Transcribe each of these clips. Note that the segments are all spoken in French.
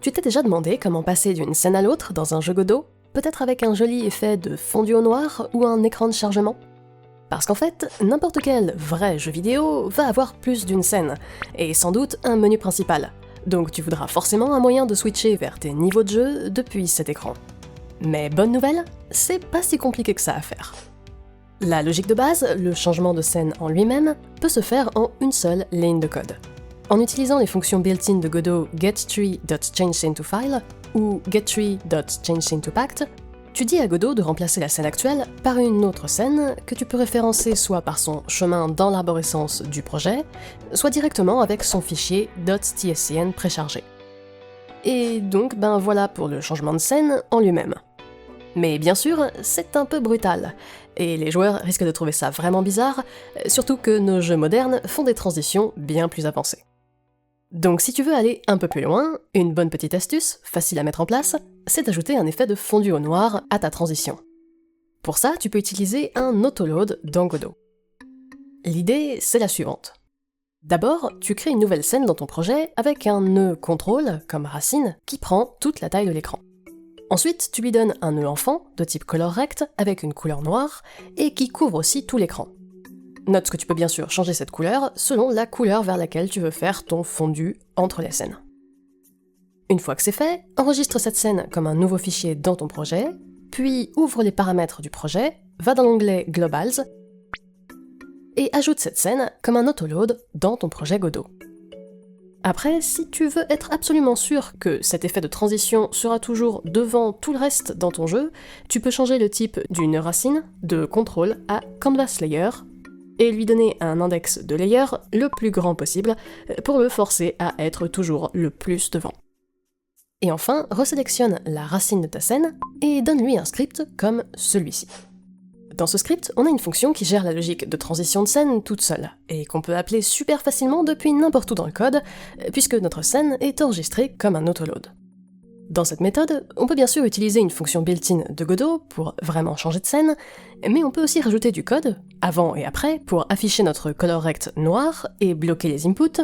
Tu t'es déjà demandé comment passer d'une scène à l'autre dans un jeu Godot, peut-être avec un joli effet de fondu au noir ou un écran de chargement? Parce qu'en fait, n'importe quel vrai jeu vidéo va avoir plus d'une scène, et sans doute un menu principal. Donc tu voudras forcément un moyen de switcher vers tes niveaux de jeu depuis cet écran. Mais bonne nouvelle, c'est pas si compliqué que ça à faire. La logique de base, le changement de scène en lui-même, peut se faire en une seule ligne de code. En utilisant les fonctions built-in de Godot getTree.changeSceneToFile ou getTree.changeSceneToPact, tu dis à Godot de remplacer la scène actuelle par une autre scène que tu peux référencer soit par son chemin dans l'arborescence du projet, soit directement avec son fichier .tscn préchargé. Et donc, voilà pour le changement de scène en lui-même. Mais bien sûr, c'est un peu brutal, et les joueurs risquent de trouver ça vraiment bizarre, surtout que nos jeux modernes font des transitions bien plus avancées. Donc si tu veux aller un peu plus loin, une bonne petite astuce, facile à mettre en place, c'est d'ajouter un effet de fondu au noir à ta transition. Pour ça, tu peux utiliser un autoload dans Godot. L'idée, c'est la suivante. D'abord, tu crées une nouvelle scène dans ton projet avec un nœud contrôle, comme racine, qui prend toute la taille de l'écran. Ensuite, tu lui donnes un nœud enfant, de type colorRect, avec une couleur noire, et qui couvre aussi tout l'écran. Note que tu peux bien sûr changer cette couleur selon la couleur vers laquelle tu veux faire ton fondu entre les scènes. Une fois que c'est fait, enregistre cette scène comme un nouveau fichier dans ton projet, puis ouvre les paramètres du projet, va dans l'onglet Globals, et ajoute cette scène comme un autoload dans ton projet Godot. Après, si tu veux être absolument sûr que cet effet de transition sera toujours devant tout le reste dans ton jeu, tu peux changer le type d'une racine de contrôle à canvas layer, et lui donner un index de layer le plus grand possible pour le forcer à être toujours le plus devant. Et enfin, resélectionne la racine de ta scène et donne-lui un script comme celui-ci. Dans ce script, on a une fonction qui gère la logique de transition de scène toute seule, et qu'on peut appeler super facilement depuis n'importe où dans le code, puisque notre scène est enregistrée comme un autoload. Dans cette méthode, on peut bien sûr utiliser une fonction built-in de Godot pour vraiment changer de scène, mais on peut aussi rajouter du code, avant et après, pour afficher notre colorRect noir et bloquer les inputs,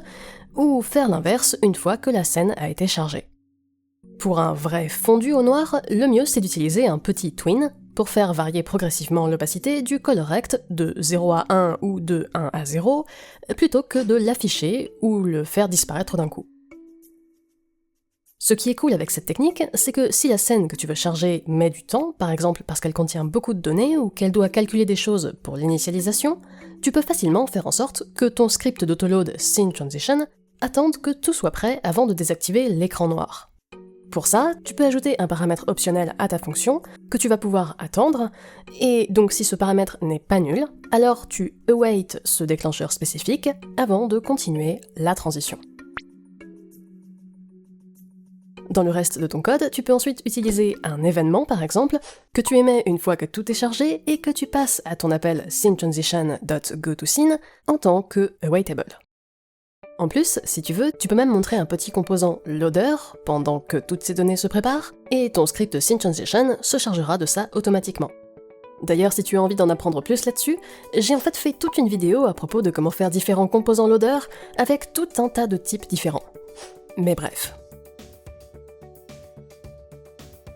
ou faire l'inverse une fois que la scène a été chargée. Pour un vrai fondu au noir, le mieux c'est d'utiliser un petit tween pour faire varier progressivement l'opacité du colorRect de 0 à 1 ou de 1 à 0, plutôt que de l'afficher ou le faire disparaître d'un coup. Ce qui est cool avec cette technique, c'est que si la scène que tu veux charger met du temps, par exemple parce qu'elle contient beaucoup de données ou qu'elle doit calculer des choses pour l'initialisation, tu peux facilement faire en sorte que ton script d'autoload SceneTransition attende que tout soit prêt avant de désactiver l'écran noir. Pour ça, tu peux ajouter un paramètre optionnel à ta fonction que tu vas pouvoir attendre, et donc si ce paramètre n'est pas nul, alors tu await ce déclencheur spécifique avant de continuer la transition. Dans le reste de ton code, tu peux ensuite utiliser un événement, par exemple, que tu émets une fois que tout est chargé et que tu passes à ton appel SceneTransition.goToScene en tant que awaitable. En plus, si tu veux, tu peux même montrer un petit composant loader pendant que toutes ces données se préparent, et ton script SceneTransition se chargera de ça automatiquement. D'ailleurs, si tu as envie d'en apprendre plus là-dessus, j'ai en fait toute une vidéo à propos de comment faire différents composants loader avec tout un tas de types différents. Mais bref.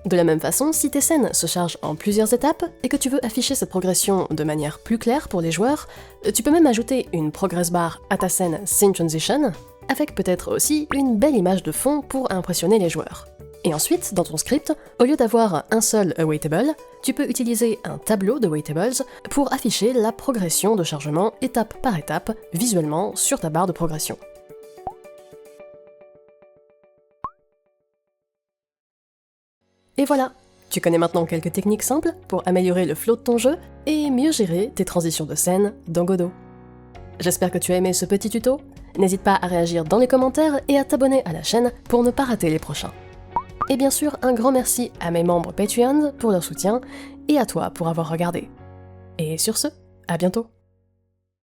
De la même façon, si tes scènes se chargent en plusieurs étapes et que tu veux afficher cette progression de manière plus claire pour les joueurs, tu peux même ajouter une progress bar à ta scène SceneTransition, avec peut-être aussi une belle image de fond pour impressionner les joueurs. Et ensuite, dans ton script, au lieu d'avoir un seul awaitable, tu peux utiliser un tableau de waitables pour afficher la progression de chargement étape par étape visuellement sur ta barre de progression. Et voilà, tu connais maintenant quelques techniques simples pour améliorer le flow de ton jeu et mieux gérer tes transitions de scène dans Godot. J'espère que tu as aimé ce petit tuto, n'hésite pas à réagir dans les commentaires et à t'abonner à la chaîne pour ne pas rater les prochains. Et bien sûr, un grand merci à mes membres Patreon pour leur soutien et à toi pour avoir regardé. Et sur ce, à bientôt.